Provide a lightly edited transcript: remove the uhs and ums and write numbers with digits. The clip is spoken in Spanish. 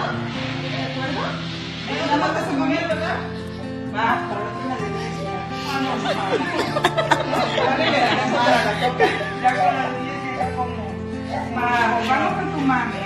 ¿De acuerdo? ¿Nada más vas a comer, verdad? Va, para la última de iglesia. Ah, no, no. Dale la casa para la coca. Ya con las 10 ya como. Va, vamos con tu mami.